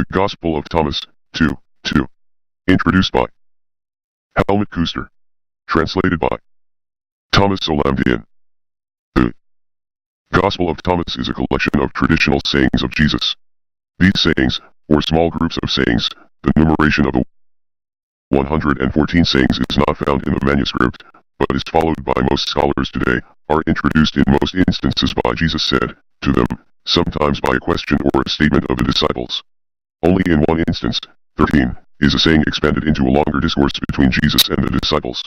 The Gospel of Thomas, 2, 2. Introduced by Helmut Kuster. Translated by Thomas Olamdian. The Gospel of Thomas is a collection of traditional sayings of Jesus. These sayings, or small groups of sayings, the numeration of the 114 sayings is not found in the manuscript, but is followed by most scholars today, are introduced in most instances by Jesus said to them, sometimes by a question or a statement of the disciples. Only in one instance, 13, is a saying expanded into a longer discourse between Jesus and the disciples.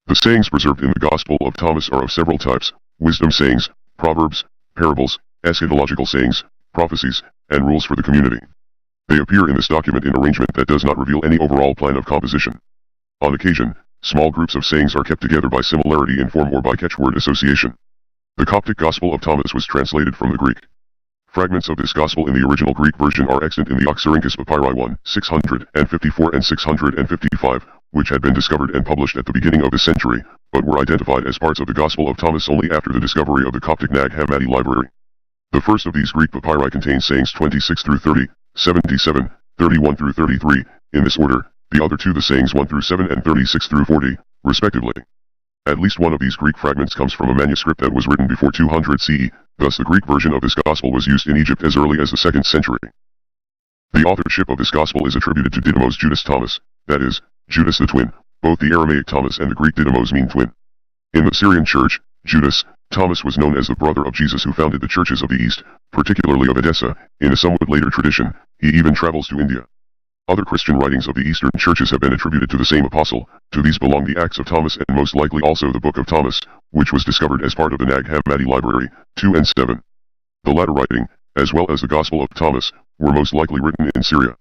The sayings preserved in the Gospel of Thomas are of several types: wisdom sayings, proverbs, parables, eschatological sayings, prophecies, and rules for the community. They appear in this document in arrangement that does not reveal any overall plan of composition. On occasion, small groups of sayings are kept together by similarity in form or by catchword association. The Coptic Gospel of Thomas was translated from the Greek. Fragments of this Gospel in the original Greek version are extant in the Oxyrhynchus Papyri 1, 654 and 655, which had been discovered and published at the beginning of this century, but were identified as parts of the Gospel of Thomas only after the discovery of the Coptic Nag Hammadi library. The first of these Greek papyri contains sayings 26 through 30, 77, 31 through 33, in this order, the other two the sayings 1 through 7 and 36 through 40, respectively. At least one of these Greek fragments comes from a manuscript that was written before 200 CE, thus the Greek version of this Gospel was used in Egypt as early as the 2nd century. The authorship of this Gospel is attributed to Didymos Judas Thomas, that is, Judas the twin. Both the Aramaic Thomas and the Greek Didymos mean twin. In the Syrian Church, Judas, Thomas was known as the brother of Jesus who founded the churches of the East, particularly of Edessa. In a somewhat later tradition, he even travels to India. Other Christian writings of the Eastern churches have been attributed to the same apostle. To these belong the Acts of Thomas and most likely also the Book of Thomas, which was discovered as part of the Nag Hammadi library, 2 and 7. The latter writing, as well as the Gospel of Thomas, were most likely written in Syria.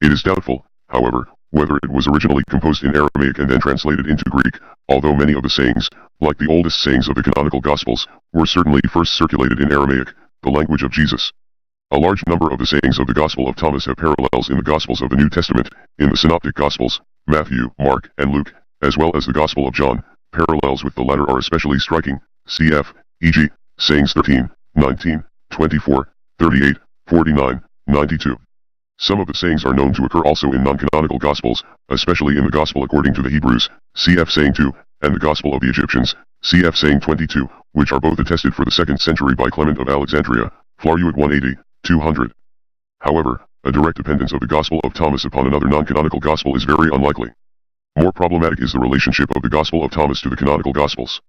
It is doubtful, however, whether it was originally composed in Aramaic and then translated into Greek, although many of the sayings, like the oldest sayings of the canonical Gospels, were certainly first circulated in Aramaic, the language of Jesus. A large number of the sayings of the Gospel of Thomas have parallels in the Gospels of the New Testament, in the Synoptic Gospels, Matthew, Mark, and Luke, as well as the Gospel of John. Parallels with the latter are especially striking, cf. e.g., sayings 13, 19, 24, 38, 49, 92. Some of the sayings are known to occur also in non-canonical Gospels, especially in the Gospel according to the Hebrews, cf. saying 2, and the Gospel of the Egyptians, cf. saying 22, which are both attested for the 2nd century by Clement of Alexandria, Flaruit 180, 200. However, a direct dependence of the Gospel of Thomas upon another non-canonical Gospel is very unlikely. More problematic is the relationship of the Gospel of Thomas to the canonical Gospels.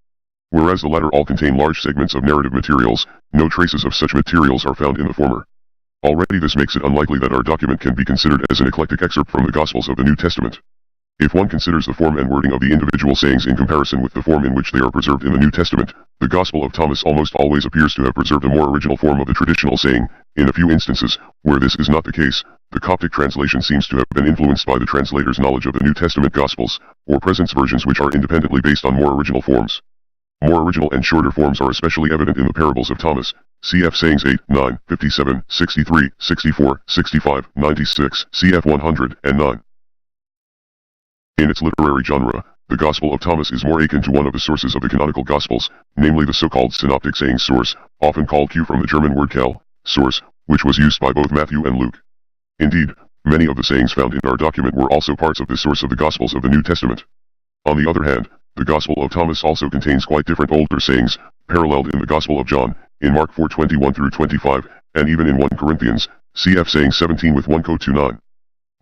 Whereas the latter all contain large segments of narrative materials, no traces of such materials are found in the former. Already this makes it unlikely that our document can be considered as an eclectic excerpt from the Gospels of the New Testament. If one considers the form and wording of the individual sayings in comparison with the form in which they are preserved in the New Testament, the Gospel of Thomas almost always appears to have preserved a more original form of the traditional saying. In a few instances, where this is not the case, the Coptic translation seems to have been influenced by the translator's knowledge of the New Testament Gospels, or presence versions which are independently based on more original forms. More original and shorter forms are especially evident in the parables of Thomas, cf. sayings 8, 9, 57, 63, 64, 65, 96, cf. 109. In its literary genre, the Gospel of Thomas is more akin to one of the sources of the canonical Gospels, namely the so-called synoptic sayings source, often called Q from the German word Quelle, source, which was used by both Matthew and Luke. Indeed, many of the sayings found in our document were also parts of this source of the Gospels of the New Testament. On the other hand, the Gospel of Thomas also contains quite different older sayings, paralleled in the Gospel of John, in Mark 4:21 through 25, and even in 1 Corinthians, cf. saying 17 with 1 to 9.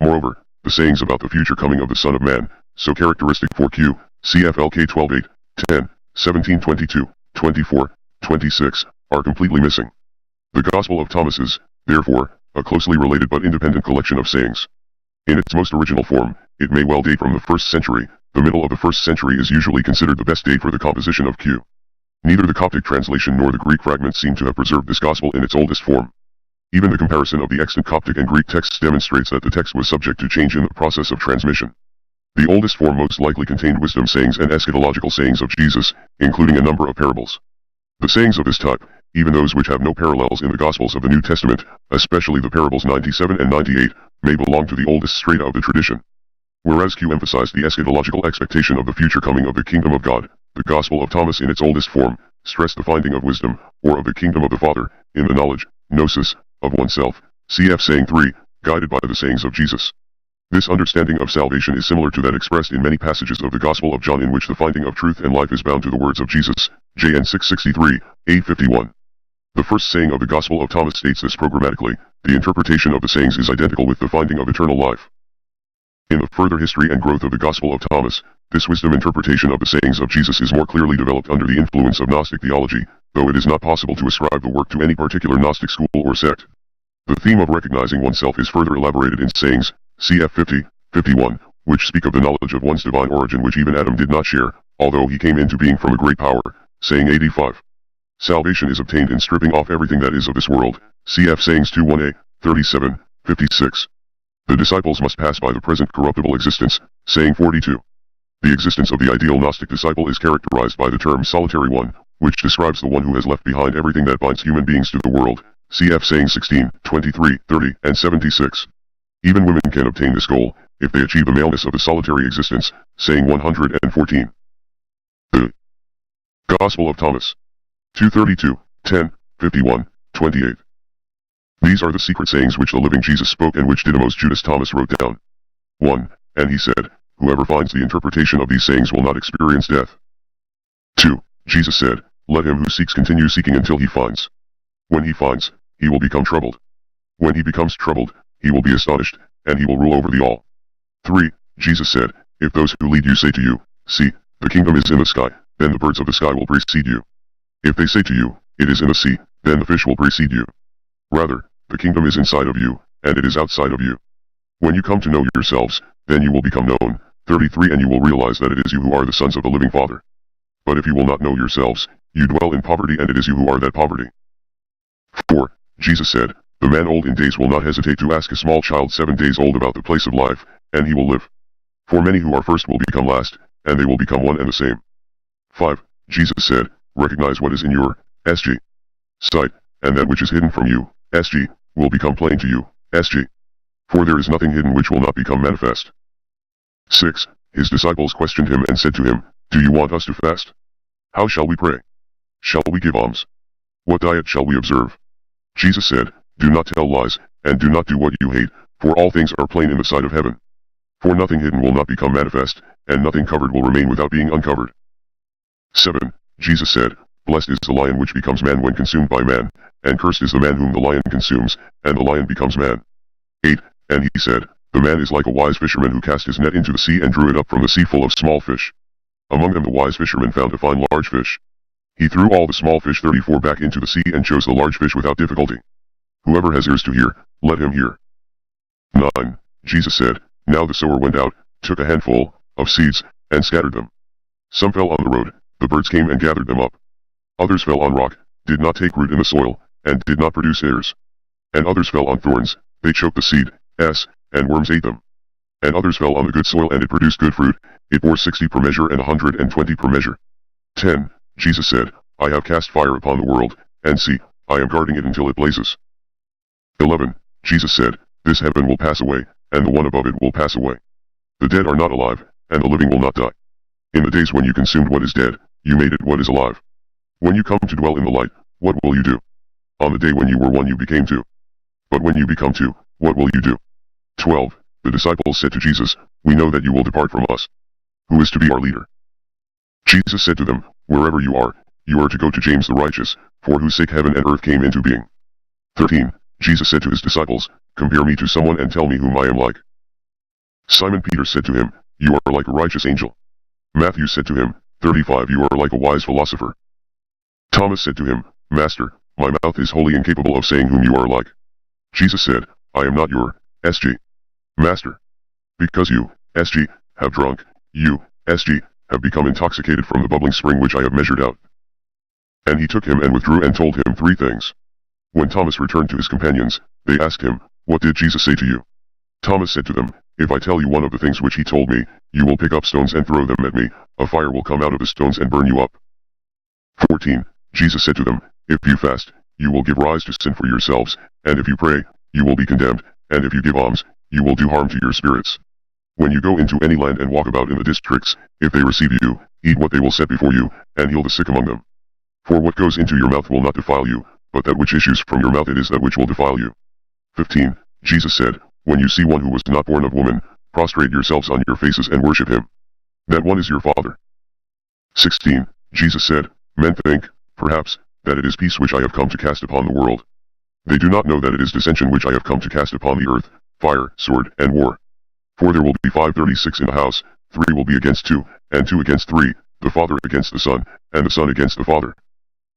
Moreover, the sayings about the future coming of the Son of Man, so characteristic for Q, cf. LK 12:8, 10, 17:22, 24, 26, are completely missing. The Gospel of Thomas is, therefore, a closely related but independent collection of sayings. In its most original form, it may well date from the 1st century. The middle of the 1st century is usually considered the best date for the composition of Q. Neither the Coptic translation nor the Greek fragments seem to have preserved this Gospel in its oldest form. Even the comparison of the extant Coptic and Greek texts demonstrates that the text was subject to change in the process of transmission. The oldest form most likely contained wisdom sayings and eschatological sayings of Jesus, including a number of parables. The sayings of this type, even those which have no parallels in the Gospels of the New Testament, especially the parables 97 and 98, may belong to the oldest strata of the tradition. Whereas Q emphasized the eschatological expectation of the future coming of the kingdom of God, the Gospel of Thomas in its oldest form, stressed the finding of wisdom, or of the kingdom of the Father, in the knowledge, gnosis, of oneself, cf. saying 3, guided by the sayings of Jesus. This understanding of salvation is similar to that expressed in many passages of the Gospel of John, in which the finding of truth and life is bound to the words of Jesus, JN 663, 851. The first saying of the Gospel of Thomas states this programmatically: the interpretation of the sayings is identical with the finding of eternal life. In the further history and growth of the Gospel of Thomas, this wisdom interpretation of the sayings of Jesus is more clearly developed under the influence of Gnostic theology, though it is not possible to ascribe the work to any particular Gnostic school or sect. The theme of recognizing oneself is further elaborated in sayings, cf 50, 51, which speak of the knowledge of one's divine origin which even Adam did not share, although he came into being from a great power, saying 85. Salvation is obtained in stripping off everything that is of this world, cf sayings 21a, 37, 56. The disciples must pass by the present corruptible existence, saying 42. The existence of the ideal Gnostic disciple is characterized by the term solitary one, which describes the one who has left behind everything that binds human beings to the world, cf saying 16, 23, 30, and 76. Even women can obtain this goal, if they achieve the maleness of the solitary existence, saying 114. The Gospel of Thomas. 232, 10, 51, 28. These are the secret sayings which the living Jesus spoke and which Didymus Judas Thomas wrote down. 1. And he said, whoever finds the interpretation of these sayings will not experience death. 2. Jesus said, let him who seeks continue seeking until he finds. When he finds, he will become troubled. When he becomes troubled, he will be astonished, and he will rule over the all. 3. Jesus said, if those who lead you say to you, see, the kingdom is in the sky, then the birds of the sky will precede you. If they say to you, it is in the sea, then the fish will precede you. Rather, the kingdom is inside of you, and it is outside of you. When you come to know yourselves, then you will become known. 33. And you will realize that it is you who are the sons of the living Father. But if you will not know yourselves, you dwell in poverty, and it is you who are that poverty. 4. Jesus said, the man old in days will not hesitate to ask a small child 7 days old about the place of life, and he will live. For many who are first will become last, and they will become one and the same. 5. Jesus said, recognize what is in your SG sight, and that which is hidden from you SG will become plain to you SG. For there is nothing hidden which will not become manifest. 6. His disciples questioned him and said to him, do you want us to fast? How shall we pray? Shall we give alms? What diet shall we observe? Jesus said, do not tell lies, and do not do what you hate, for all things are plain in the sight of heaven. For nothing hidden will not become manifest, and nothing covered will remain without being uncovered. 7. Jesus said, blessed is the lion which becomes man when consumed by man, and cursed is the man whom the lion consumes, and the lion becomes man. 8. And he said, the man is like a wise fisherman who cast his net into the sea and drew it up from the sea full of small fish. Among them the wise fisherman found a fine large fish. He threw all the small fish 34 back into the sea and chose the large fish without difficulty. Whoever has ears to hear, let him hear. 9. Jesus said, now the sower went out, took a handful of seeds, and scattered them. Some fell on the road, the birds came and gathered them up. Others fell on rock, did not take root in the soil, and did not produce ears. And others fell on thorns, they choked the seed, and worms ate them. And others fell on the good soil and it produced good fruit, it bore 60 per measure and 120 per measure. 10. Jesus said, I have cast fire upon the world, and see, I am guarding it until it blazes. 11. Jesus said, this heaven will pass away, and the one above it will pass away. The dead are not alive, and the living will not die. In the days when you consumed what is dead, you made it what is alive. When you come to dwell in the light, what will you do? On the day when you were one you became two. But when you become two, what will you do? 12. The disciples said to Jesus, we know that you will depart from us. Who is to be our leader? Jesus said to them, wherever you are to go to James the righteous, for whose sake heaven and earth came into being. 13. Jesus said to his disciples, compare me to someone and tell me whom I am like. Simon Peter said to him, you are like a righteous angel. Matthew said to him, 35. You are like a wise philosopher. Thomas said to him, Master, my mouth is wholly incapable of saying whom you are like. Jesus said, I am not your SG Master. Because you, SG, have drunk, you, SG, have become intoxicated from the bubbling spring which I have measured out. And he took him and withdrew and told him 3 things. When Thomas returned to his companions, they asked him, what did Jesus say to you? Thomas said to them, if I tell you one of the things which he told me, you will pick up stones and throw them at me, a fire will come out of the stones and burn you up. 14. Jesus said to them, if you fast, you will give rise to sin for yourselves, and if you pray, you will be condemned, and if you give alms, you will do harm to your spirits. When you go into any land and walk about in the districts, if they receive you, eat what they will set before you, and heal the sick among them. For what goes into your mouth will not defile you, but that which issues from your mouth it is that which will defile you. 15. Jesus said, when you see one who was not born of woman, prostrate yourselves on your faces and worship him. That one is your Father. 16. Jesus said, Men think, perhaps, that it is peace which I have come to cast upon the world. They do not know that it is dissension which I have come to cast upon the earth, fire, sword, and war. For there will be 536 in the house, 3 will be against 2, and 2 against 3, the father against the son, and the son against the father.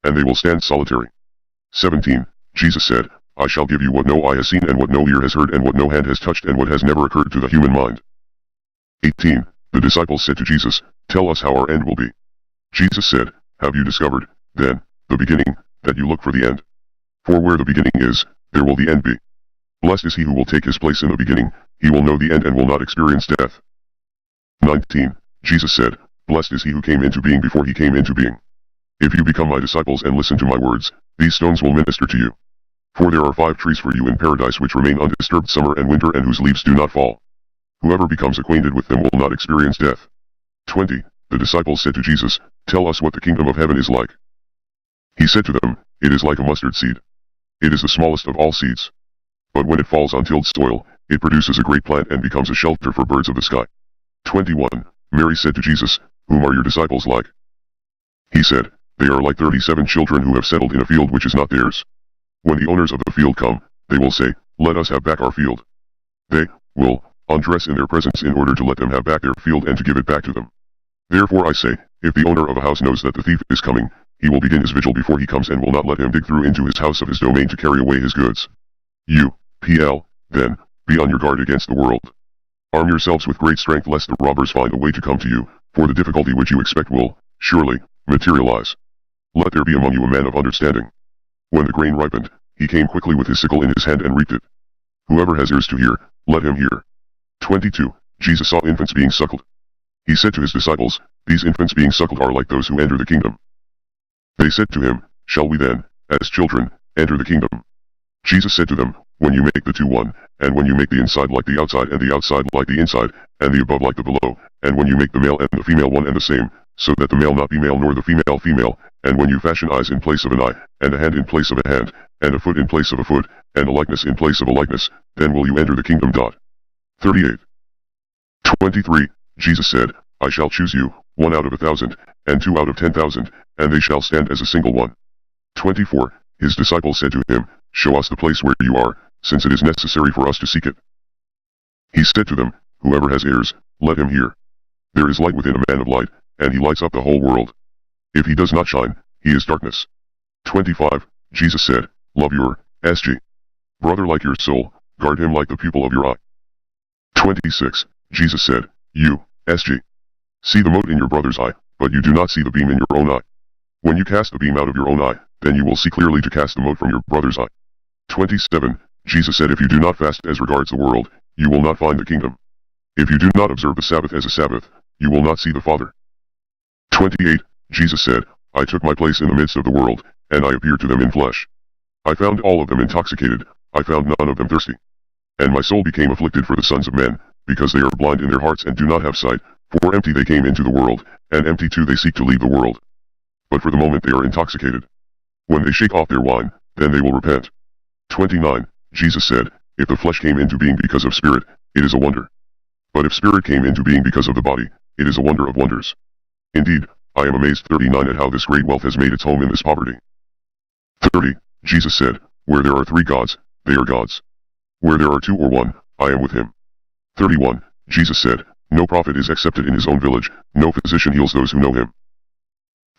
And they will stand solitary. 17. Jesus said, I shall give you what no eye has seen and what no ear has heard and what no hand has touched and what has never occurred to the human mind. 18. The disciples said to Jesus, Tell us how our end will be. Jesus said, Have you discovered, then, the beginning, that you look for the end? For where the beginning is, there will the end be. Blessed is he who will take his place in the beginning, he will know the end and will not experience death. 19. Jesus said, Blessed is he who came into being before he came into being. If you become my disciples and listen to my words, these stones will minister to you. For there are 5 trees for you in paradise which remain undisturbed summer and winter and whose leaves do not fall. Whoever becomes acquainted with them will not experience death. 20. The disciples said to Jesus, Tell us what the kingdom of heaven is like. He said to them, It is like a mustard seed. It is the smallest of all seeds. But when it falls on tilled soil, it produces a great plant and becomes a shelter for birds of the sky. 21. Mary said to Jesus, Whom are your disciples like? He said, They are like 37 children who have settled in a field which is not theirs. When the owners of the field come, they will say, Let us have back our field. They will undress in their presence in order to let them have back their field and to give it back to them. Therefore I say, if the owner of a house knows that the thief is coming, he will begin his vigil before he comes and will not let him dig through into his house of his domain to carry away his goods. You, PL, then, be on your guard against the world. Arm yourselves with great strength lest the robbers find a way to come to you, for the difficulty which you expect will, surely, materialize. Let there be among you a man of understanding. When the grain ripened, he came quickly with his sickle in his hand and reaped it. Whoever has ears to hear, let him hear. 22. Jesus saw infants being suckled. He said to his disciples, These infants being suckled are like those who enter the kingdom. They said to him, Shall we then, as children, enter the kingdom? Jesus said to them, When you make the two one, and when you make the inside like the outside and the outside like the inside, and the above like the below, and when you make the male and the female one and the same, so that the male not be male nor the female female, and when you fashion eyes in place of an eye, and a hand in place of a hand, and a foot in place of a foot, and a likeness in place of a likeness, then will you enter the kingdom. 38. 23. Jesus said, I shall choose you, 1 out of 1,000, and 2 out of 10,000, and they shall stand as a single one. 24. His disciples said to him, Show us the place where you are, since it is necessary for us to seek it. He said to them, Whoever has ears, let him hear. There is light within a man of light, and he lights up the whole world. If he does not shine, he is darkness. 25. Jesus said, Love your SG brother like your soul, guard him like the pupil of your eye. 26. Jesus said, You, SG, see the mote in your brother's eye, but you do not see the beam in your own eye. When you cast the beam out of your own eye, then you will see clearly to cast the mote from your brother's eye. 27. Jesus said, If you do not fast as regards the world, you will not find the kingdom. If you do not observe the Sabbath as a Sabbath, you will not see the Father. 28. Jesus said, I took my place in the midst of the world, and I appeared to them in flesh. I found all of them intoxicated, I found none of them thirsty. And my soul became afflicted for the sons of men, because they are blind in their hearts and do not have sight, for empty they came into the world, and empty too they seek to leave the world. But for the moment they are intoxicated. When they shake off their wine, then they will repent. 29. Jesus said, If the flesh came into being because of spirit, it is a wonder. But if spirit came into being because of the body, it is a wonder of wonders. Indeed, I am amazed 39 at how this great wealth has made its home in this poverty. 30. Jesus said, Where there are 3 gods, they are gods. Where there are 2 or 1, I am with him. 31. Jesus said, No prophet is accepted in his own village, no physician heals those who know him.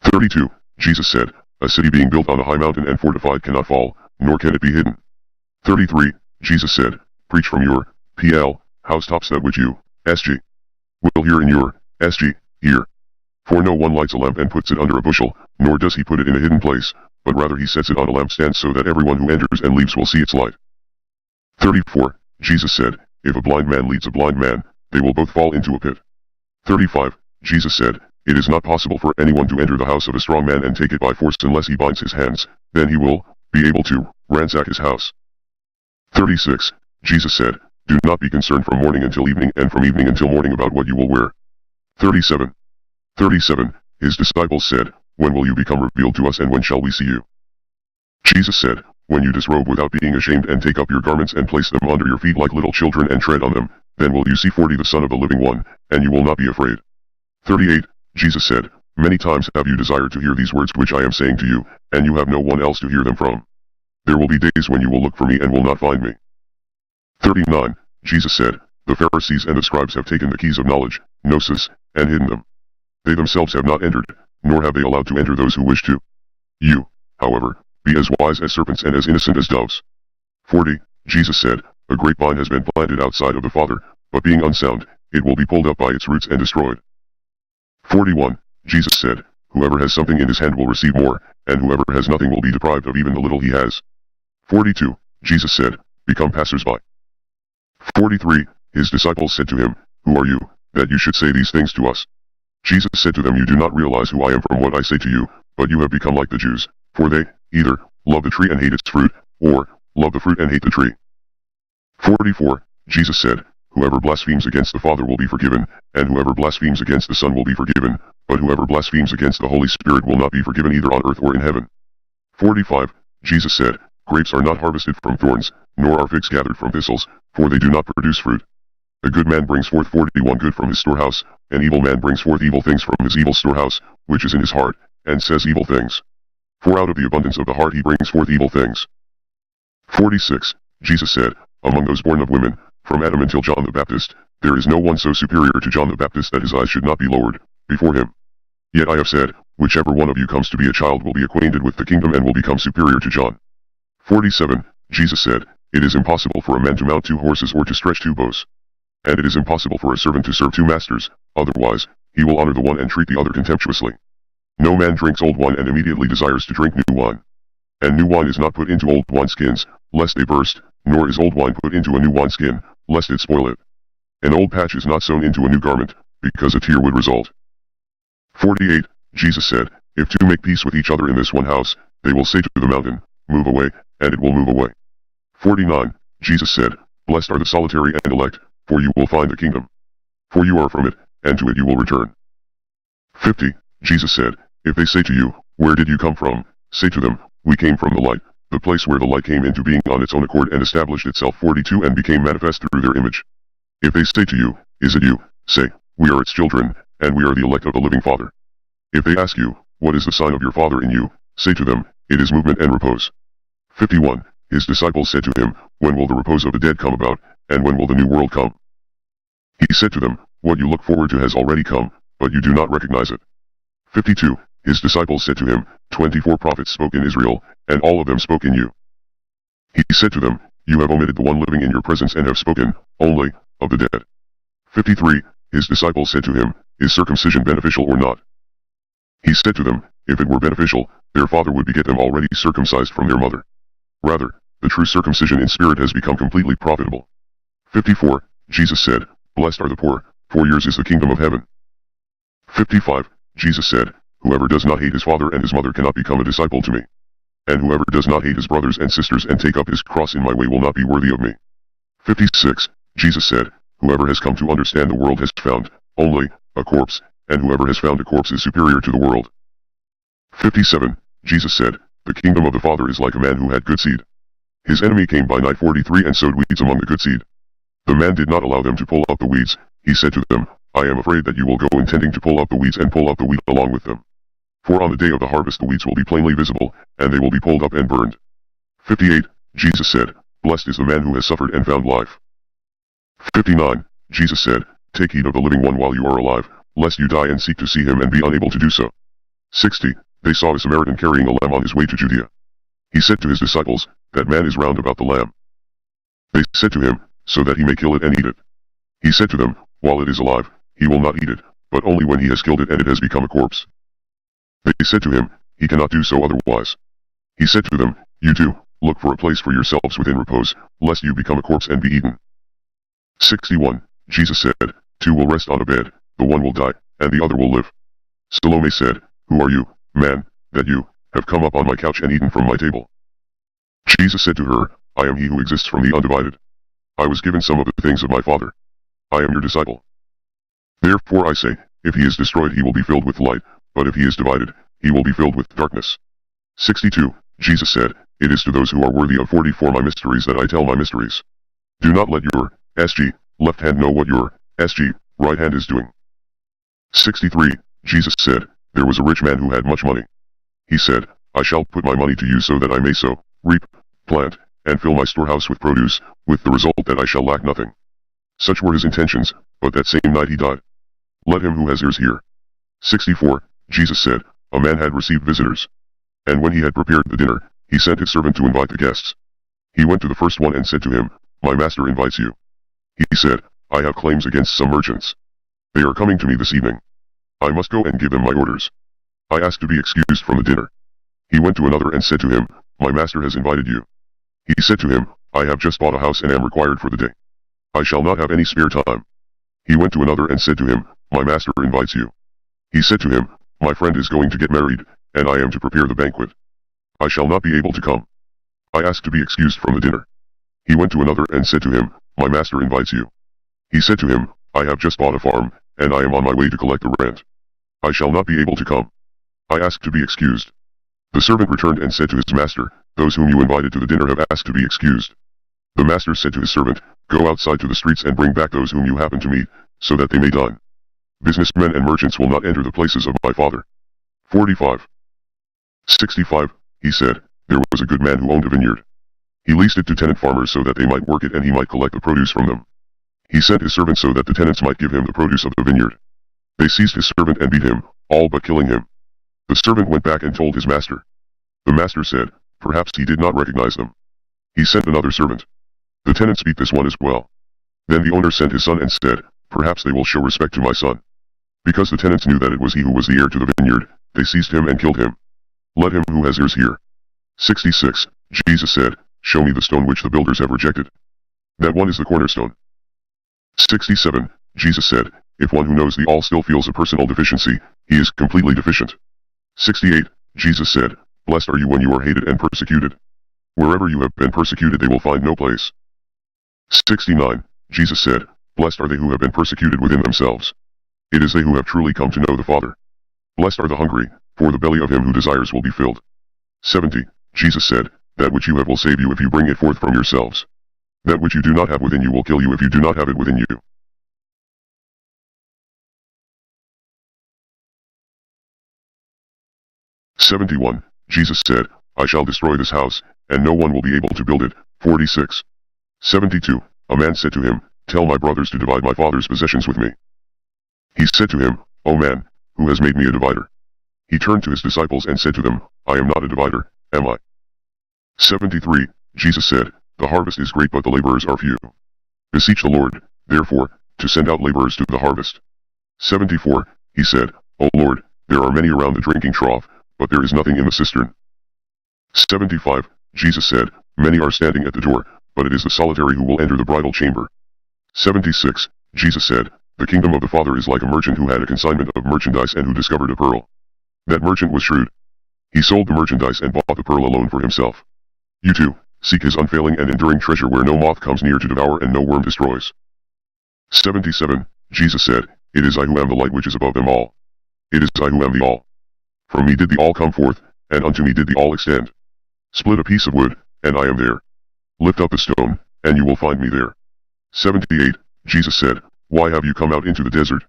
32. Jesus said, A city being built on a high mountain and fortified cannot fall, nor can it be hidden. 33. Jesus said, Preach from your PL housetops that which you SG will hear in your SG ear. For no one lights a lamp and puts it under a bushel, nor does he put it in a hidden place, but rather he sets it on a lampstand so that everyone who enters and leaves will see its light. 34. Jesus said, If a blind man leads a blind man, they will both fall into a pit. 35. Jesus said, It is not possible for anyone to enter the house of a strong man and take it by force unless he binds his hands, then he will be able to ransack his house. 36. Jesus said, Do not be concerned from morning until evening and from evening until morning about what you will wear. 37. 37. His disciples said, When will you become revealed to us and when shall we see you? Jesus said, when you disrobe without being ashamed and take up your garments and place them under your feet like little children and tread on them, then will you see 40 the Son of the Living One, and you will not be afraid. 38. Jesus said, Many times have you desired to hear these words which I am saying to you, and you have no one else to hear them from. There will be days when you will look for me and will not find me. 39. Jesus said, The Pharisees and the scribes have taken the keys of knowledge, gnosis, and hidden them. They themselves have not entered, nor have they allowed to enter those who wish to. You, however, be as wise as serpents and as innocent as doves. 40. Jesus said, A grapevine has been planted outside of the Father, but being unsound, it will be pulled up by its roots and destroyed. 41. Jesus said, Whoever has something in his hand will receive more, and whoever has nothing will be deprived of even the little he has. 42. Jesus said, Become passers-by. 43. His disciples said to him, Who are you, that you should say these things to us? Jesus said to them, You do not realize who I am from what I say to you, but you have become like the Jews, for they, either, love the tree and hate its fruit, or, love the fruit and hate the tree. 44. Jesus said, Whoever blasphemes against the Father will be forgiven, and whoever blasphemes against the Son will be forgiven, but whoever blasphemes against the Holy Spirit will not be forgiven either on earth or in heaven. 45. Jesus said, Grapes are not harvested from thorns, nor are figs gathered from thistles, for they do not produce fruit. A good man brings forth 41 good from his storehouse, an evil man brings forth evil things from his evil storehouse, which is in his heart, and says evil things. For out of the abundance of the heart he brings forth evil things. 46. Jesus said, Among those born of women, from Adam until John the Baptist, there is no one so superior to John the Baptist that his eyes should not be lowered before him. Yet I have said, whichever one of you comes to be a child will be acquainted with the kingdom and will become superior to John. 47. Jesus said, It is impossible for a man to mount 2 horses or to stretch 2 bows. And it is impossible for a servant to serve 2 masters, otherwise, he will honor the one and treat the other contemptuously. No man drinks old wine and immediately desires to drink new wine. And new wine is not put into old wineskins, lest they burst, nor is old wine put into a new wineskin, lest it spoil it. An old patch is not sewn into a new garment, because a tear would result. 48. Jesus said, If 2 make peace with each other in this one house, they will say to the mountain, Move away, and it will move away. 49. Jesus said, Blessed are the solitary and elect, for you will find the kingdom. For you are from it, and to it you will return. 50. Jesus said, If they say to you, Where did you come from? Say to them, We came from the light, the place where the light came into being on its own accord and established itself. 42 And became manifest through their image. If they say to you, Is it you? Say, We are its children, and we are the elect of the living Father. If they ask you, What is the sign of your Father in you? Say to them, It is movement and repose. 51. His disciples said to him, When will the repose of the dead come about, and when will the new world come? He said to them, What you look forward to has already come, but you do not recognize it. 52. His disciples said to him, 24 prophets spoke in Israel, and all of them spoke in you. He said to them, You have omitted the one living in your presence and have spoken, only, of the dead. 53. His disciples said to him, Is circumcision beneficial or not? He said to them, If it were beneficial, their father would beget them already circumcised from their mother. Rather, the true circumcision in spirit has become completely profitable. 54. Jesus said, Blessed are the poor, for yours is the kingdom of heaven. 55. Jesus said, Whoever does not hate his father and his mother cannot become a disciple to me. And whoever does not hate his brothers and sisters and take up his cross in my way will not be worthy of me. 56. Jesus said, Whoever has come to understand the world has found, only, a corpse, and whoever has found a corpse is superior to the world. 57. Jesus said, The kingdom of the Father is like a man who had good seed. His enemy came by night 43 and sowed weeds among the good seed. The man did not allow them to pull up the weeds. He said to them, I am afraid that you will go intending to pull up the weeds and pull up the wheat along with them. For on the day of the harvest the weeds will be plainly visible, and they will be pulled up and burned. 58. Jesus said, Blessed is the man who has suffered and found life. 59. Jesus said, Take heed of the living one while you are alive, lest you die and seek to see him and be unable to do so. 60. They saw a Samaritan carrying a lamb on his way to Judea. He said to his disciples, That man is round about the lamb. They said to him, So that he may kill it and eat it. He said to them, While it is alive, he will not eat it, but only when he has killed it and it has become a corpse. They said to him, He cannot do so otherwise. He said to them, You too, look for a place for yourselves within repose, lest you become a corpse and be eaten. 61. Jesus said, 2 will rest on a bed, the one will die, and the other will live. Salome said, Who are you, man, that you have come up on my couch and eaten from my table? Jesus said to her, I am he who exists from the undivided. I was given some of the things of my Father. I am your disciple. Therefore I say, if he is destroyed he will be filled with light, but if he is divided, he will be filled with darkness. 62. Jesus said, it is to those who are worthy of 44 my mysteries that I tell my mysteries. Do not let your SG left hand know what your SG right hand is doing. 63. Jesus said, there was a rich man who had much money. He said, I shall put my money to use so that I may sow, reap, plant, and fill my storehouse with produce, with the result that I shall lack nothing. Such were his intentions, but that same night he died. Let him who has ears hear. 64. Jesus said, a man had received visitors. And when he had prepared the dinner, he sent his servant to invite the guests. He went to the first one and said to him, my master invites you. He said, I have claims against some merchants. They are coming to me this evening. I must go and give them my orders. I ask to be excused from the dinner. He went to another and said to him, my master has invited you. He said to him, I have just bought a house and am required for the day. I shall not have any spare time. He went to another and said to him, my master invites you. He said to him, my friend is going to get married, and I am to prepare the banquet. I shall not be able to come. I ask to be excused from the dinner. He went to another and said to him, my master invites you. He said to him, I have just bought a farm, and I am on my way to collect the rent. I shall not be able to come. I ask to be excused. The servant returned and said to his master, those whom you invited to the dinner have asked to be excused. The master said to his servant, go outside to the streets and bring back those whom you happen to meet, so that they may dine. Businessmen and merchants will not enter the places of my Father. 45. 65. He said, there was a good man who owned a vineyard. He leased it to tenant farmers so that they might work it and he might collect the produce from them. He sent his servants so that the tenants might give him the produce of the vineyard. They seized his servant and beat him, all but killing him. The servant went back and told his master. The master said, perhaps he did not recognize them. He sent another servant. The tenants beat this one as well. Then the owner sent his son and said, perhaps they will show respect to my son. Because the tenants knew that it was he who was the heir to the vineyard, they seized him and killed him. Let him who has ears hear. 66. Jesus said, show me the stone which the builders have rejected. That one is the cornerstone. 67. Jesus said, if one who knows the all still feels a personal deficiency, he is completely deficient. 68. Jesus said, blessed are you when you are hated and persecuted. Wherever you have been persecuted they will find no place. 69. Jesus said, blessed are they who have been persecuted within themselves. It is they who have truly come to know the Father. Blessed are the hungry, for the belly of him who desires will be filled. 70. Jesus said, that which you have will save you if you bring it forth from yourselves. That which you do not have within you will kill you if you do not have it within you. 71. Jesus said, I shall destroy this house, and no one will be able to build it. 46. 72. A man said to him, tell my brothers to divide my father's possessions with me. He said to him, O man, who has made me a divider? He turned to his disciples and said to them, I am not a divider, am I? 73. Jesus said, the harvest is great but the laborers are few. Beseech the Lord, therefore, to send out laborers to the harvest. 74. He said, O Lord, there are many around the drinking trough, but there is nothing in the cistern. 75. Jesus said, many are standing at the door, but it is the solitary who will enter the bridal chamber. 76. Jesus said, the kingdom of the Father is like a merchant who had a consignment of merchandise and who discovered a pearl. That merchant was shrewd. He sold the merchandise and bought the pearl alone for himself. You too, seek his unfailing and enduring treasure where no moth comes near to devour and no worm destroys. 77. Jesus said, it is I who am the light which is above them all. It is I who am the all. From me did the all come forth, and unto me did the all extend. Split a piece of wood, and I am there. Lift up the stone, and you will find me there. 78. Jesus said, why have you come out into the desert?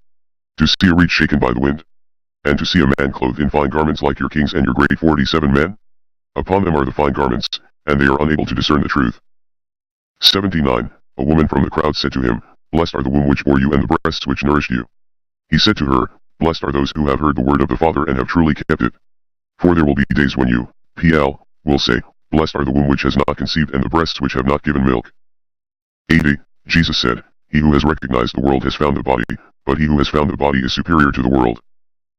To see a reed shaken by the wind? And to see a man clothed in fine garments like your kings and your great 47 men? Upon them are the fine garments, and they are unable to discern the truth. 79. A woman from the crowd said to him, blessed are the womb which bore you and the breasts which nourished you. He said to her, blessed are those who have heard the word of the Father and have truly kept it. For there will be days when you, PL, will say, blessed are the womb which has not conceived and the breasts which have not given milk. 80. Jesus said, he who has recognized the world has found the body, but he who has found the body is superior to the world.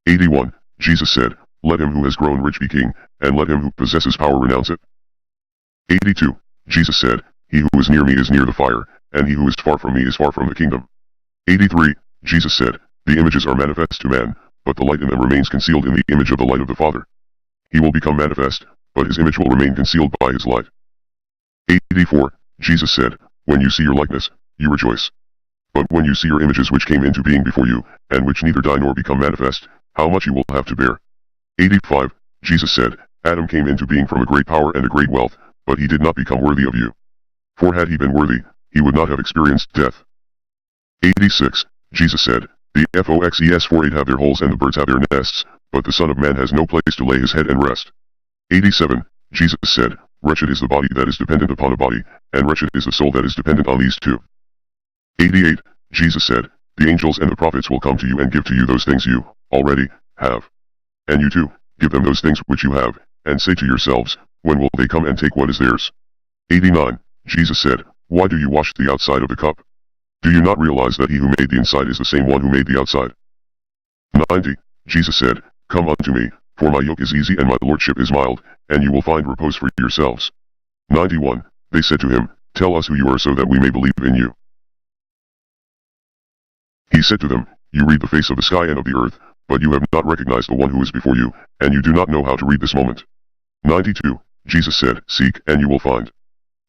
81. Jesus said, let him who has grown rich be king, and let him who possesses power renounce it. 82. Jesus said, he who is near me is near the fire, and he who is far from me is far from the kingdom. 83. Jesus said, the images are manifest to man, but the light in them remains concealed in the image of the light of the Father. He will become manifest, but his image will remain concealed by his light. 84. Jesus said, when you see your likeness, you rejoice. But when you see your images which came into being before you, and which neither die nor become manifest, how much you will have to bear. 85. Jesus said, Adam came into being from a great power and a great wealth, but he did not become worthy of you. For had he been worthy, he would not have experienced death. 86. Jesus said, The foxes have their holes and the birds have their nests, but the Son of Man has no place to lay his head and rest. 87. Jesus said, Wretched is the body that is dependent upon a body, and wretched is the soul that is dependent on these two. 88. Jesus said, The angels and the prophets will come to you and give to you those things you already have. And you too, give them those things which you have, and say to yourselves, When will they come and take what is theirs? 89. Jesus said, Why do you wash the outside of the cup? Do you not realize that he who made the inside is the same one who made the outside? 90. Jesus said, Come unto me, for my yoke is easy and my lordship is mild, and you will find repose for yourselves. 91. They said to him, Tell us who you are so that we may believe in you. He said to them, You read the face of the sky and of the earth, but you have not recognized the one who is before you, and you do not know how to read this moment. 92. Jesus said, Seek, and you will find.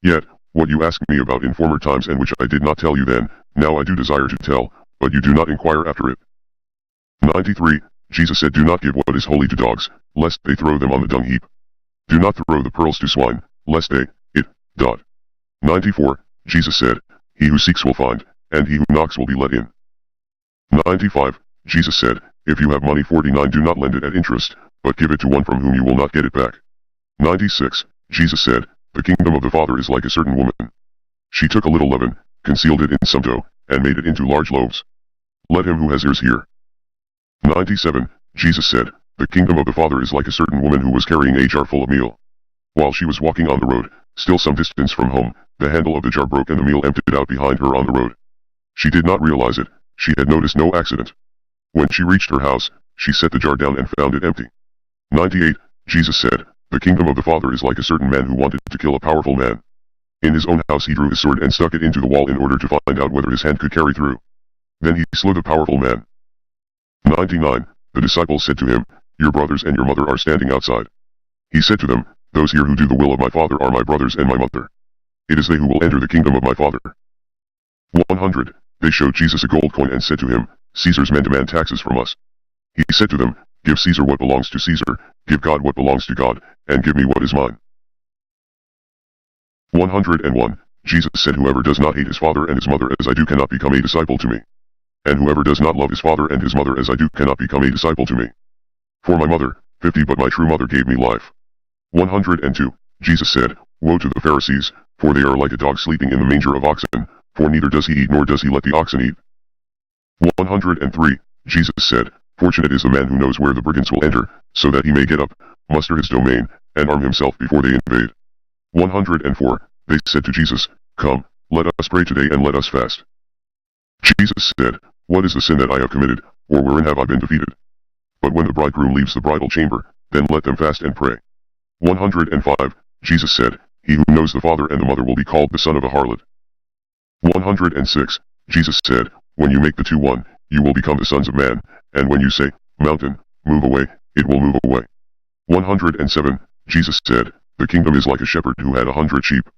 Yet, what you asked me about in former times and which I did not tell you then, now I do desire to tell, but you do not inquire after it. 93. Jesus said, Do not give what is holy to dogs, lest they throw them on the dung heap. Do not throw the pearls to swine, lest they, it. 94. Jesus said, He who seeks will find, and he who knocks will be let in. 95. Jesus said, If you have money 49, do not lend it at interest, but give it to one from whom you will not get it back. 96. Jesus said, The kingdom of the Father is like a certain woman. She took a little leaven, concealed it in some dough, and made it into large loaves. Let him who has ears hear. 97. Jesus said, The kingdom of the Father is like a certain woman who was carrying a jar full of meal. While she was walking on the road, still some distance from home, the handle of the jar broke and the meal emptied out behind her on the road. She did not realize it. She had noticed no accident. When she reached her house, she set the jar down and found it empty. 98. Jesus said, The kingdom of the Father is like a certain man who wanted to kill a powerful man. In his own house he drew his sword and stuck it into the wall in order to find out whether his hand could carry through. Then he slew the powerful man. 99. The disciples said to him, Your brothers and your mother are standing outside. He said to them, Those here who do the will of my Father are my brothers and my mother. It is they who will enter the kingdom of my Father. 100. They showed Jesus a gold coin and said to him, Caesar's men demand taxes from us. He said to them, Give Caesar what belongs to Caesar, give God what belongs to God, and give me what is mine. 101. Jesus said, Whoever does not hate his father and his mother as I do cannot become a disciple to me. And whoever does not love his father and his mother as I do cannot become a disciple to me. For my mother, 50 but my true mother gave me life. 102. Jesus said, Woe to the Pharisees, for they are like a dog sleeping in the manger of oxen, for neither does he eat nor does he let the oxen eat. 103. Jesus said, Fortunate is the man who knows where the brigands will enter, so that he may get up, muster his domain, and arm himself before they invade. 104. They said to Jesus, Come, let us pray today and let us fast. Jesus said, What is the sin that I have committed, or wherein have I been defeated? But when the bridegroom leaves the bridal chamber, then let them fast and pray. 105. Jesus said, He who knows the father and the mother will be called the son of a harlot. 106. Jesus said, When you make the two one, you will become the sons of man, and when you say, Mountain, move away, it will move away. 107. Jesus said, The kingdom is like a shepherd who had 100 sheep.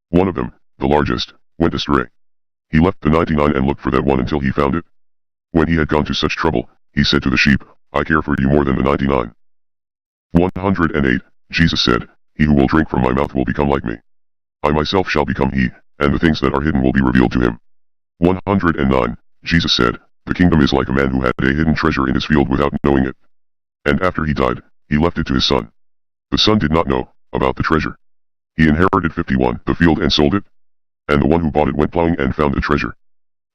One of them, the largest, went astray. He left the 99 and looked for that one until he found it. When he had gone to such trouble, he said to the sheep, I care for you more than the 99. 108. Jesus said, He who will drink from my mouth will become like me. I myself shall become he, and the things that are hidden will be revealed to him. 109. Jesus said, The kingdom is like a man who had a hidden treasure in his field without knowing it. And after he died, he left it to his son. The son did not know about the treasure. He inherited 51 the field and sold it. And the one who bought it went plowing and found the treasure.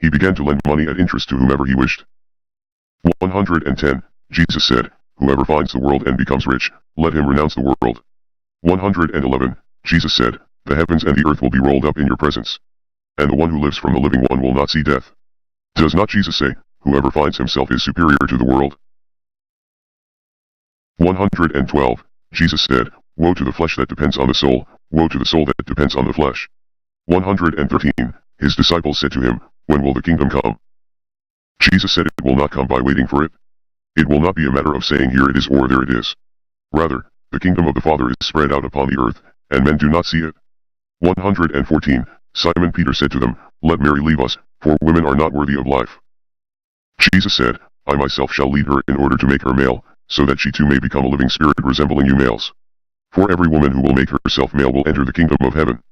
He began to lend money at interest to whomever he wished. 110. Jesus said, Whoever finds the world and becomes rich, let him renounce the world. 111. Jesus said, The heavens and the earth will be rolled up in your presence. And the one who lives from the living one will not see death. Does not Jesus say, Whoever finds himself is superior to the world? 112. Jesus said, Woe to the flesh that depends on the soul, woe to the soul that depends on the flesh. 113. His disciples said to him, When will the kingdom come? Jesus said, It will not come by waiting for it. It will not be a matter of saying here it is or there it is. Rather, the kingdom of the Father is spread out upon the earth, and men do not see it. 114. Simon Peter said to them, Let Mary leave us, for women are not worthy of life. Jesus said, I myself shall lead her in order to make her male, so that she too may become a living spirit resembling you males. For every woman who will make herself male will enter the kingdom of heaven.